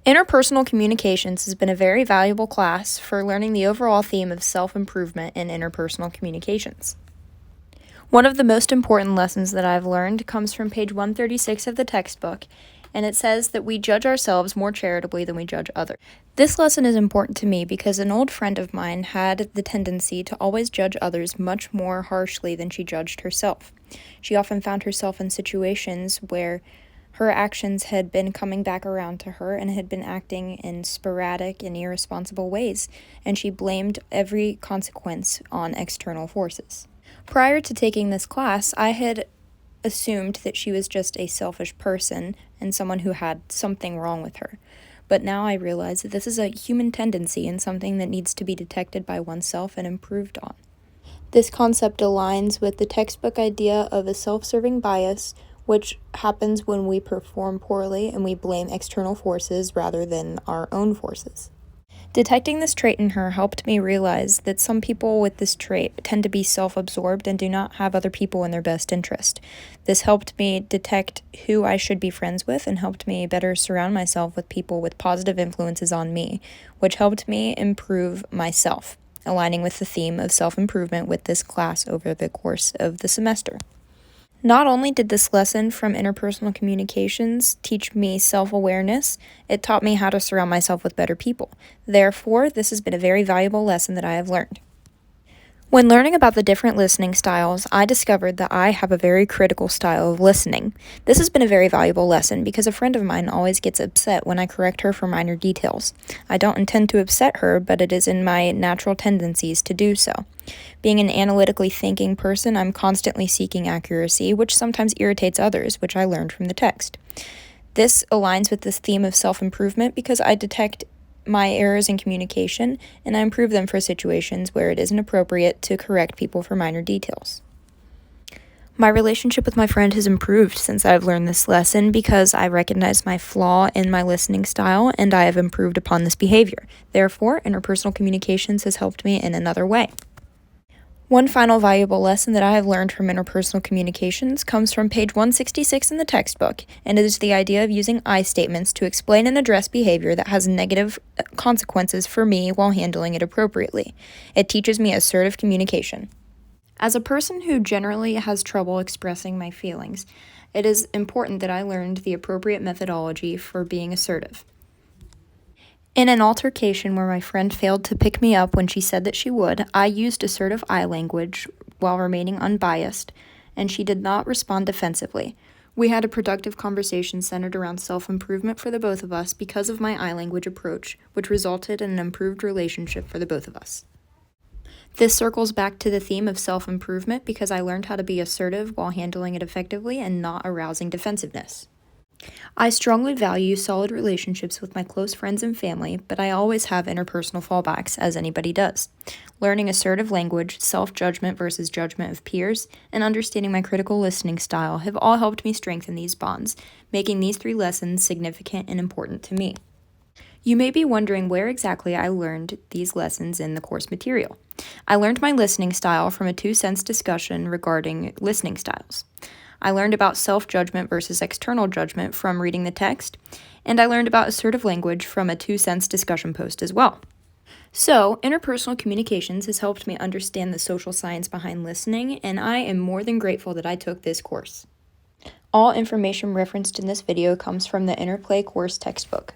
Interpersonal communications has been a very valuable class for learning the overall theme of self-improvement in interpersonal communications. One of the most important lessons that I've learned comes from page 136 of the textbook, and it says that we judge ourselves more charitably than we judge others. This lesson is important to me because an old friend of mine had the tendency to always judge others much more harshly than she judged herself. She often found herself in situations where her actions had been coming back around to her and had been acting in sporadic and irresponsible ways, and she blamed every consequence on external forces. Prior to taking this class, I had assumed that she was just a selfish person and someone who had something wrong with her. But now I realize that this is a human tendency and something that needs to be detected by oneself and improved on. This concept aligns with the textbook idea of a self-serving bias, which happens when we perform poorly and we blame external forces rather than our own forces. Detecting this trait in her helped me realize that some people with this trait tend to be self-absorbed and do not have other people in their best interest. This helped me detect who I should be friends with and helped me better surround myself with people with positive influences on me, which helped me improve myself, aligning with the theme of self-improvement with this class over the course of the semester. Not only did this lesson from interpersonal communications teach me self-awareness, it taught me how to surround myself with better people. Therefore, this has been a very valuable lesson that I have learned. When learning about the different listening styles, I discovered that I have a very critical style of listening. This has been a very valuable lesson because a friend of mine always gets upset when I correct her for minor details. I don't intend to upset her, but it is in my natural tendencies to do so. Being an analytically thinking person, I'm constantly seeking accuracy, which sometimes irritates others, which I learned from the text. This aligns with this theme of self-improvement because I detect my errors in communication, and I improve them for situations where it isn't appropriate to correct people for minor details. My relationship with my friend has improved since I've learned this lesson because I recognize my flaw in my listening style and I have improved upon this behavior. Therefore, interpersonal communications has helped me in another way. One final valuable lesson that I have learned from interpersonal communications comes from page 166 in the textbook, and it is the idea of using I statements to explain and address behavior that has negative consequences for me while handling it appropriately. It teaches me assertive communication. As a person who generally has trouble expressing my feelings, it is important that I learned the appropriate methodology for being assertive. In an altercation where my friend failed to pick me up when she said that she would, I used assertive I language while remaining unbiased, and she did not respond defensively. We had a productive conversation centered around self-improvement for the both of us because of my I language approach, which resulted in an improved relationship for the both of us. This circles back to the theme of self-improvement because I learned how to be assertive while handling it effectively and not arousing defensiveness. I strongly value solid relationships with my close friends and family, but I always have interpersonal fallbacks, as anybody does. Learning assertive language, self-judgment versus judgment of peers, and understanding my critical listening style have all helped me strengthen these bonds, making these 3 lessons significant and important to me. You may be wondering where exactly I learned these lessons in the course material. I learned my listening style from a 2-cents discussion regarding listening styles. I learned about self-judgment versus external judgment from reading the text, and I learned about assertive language from a 2-cents discussion post as well. So, interpersonal communications has helped me understand the social science behind listening, and I am more than grateful that I took this course. All information referenced in this video comes from the Interplay course textbook.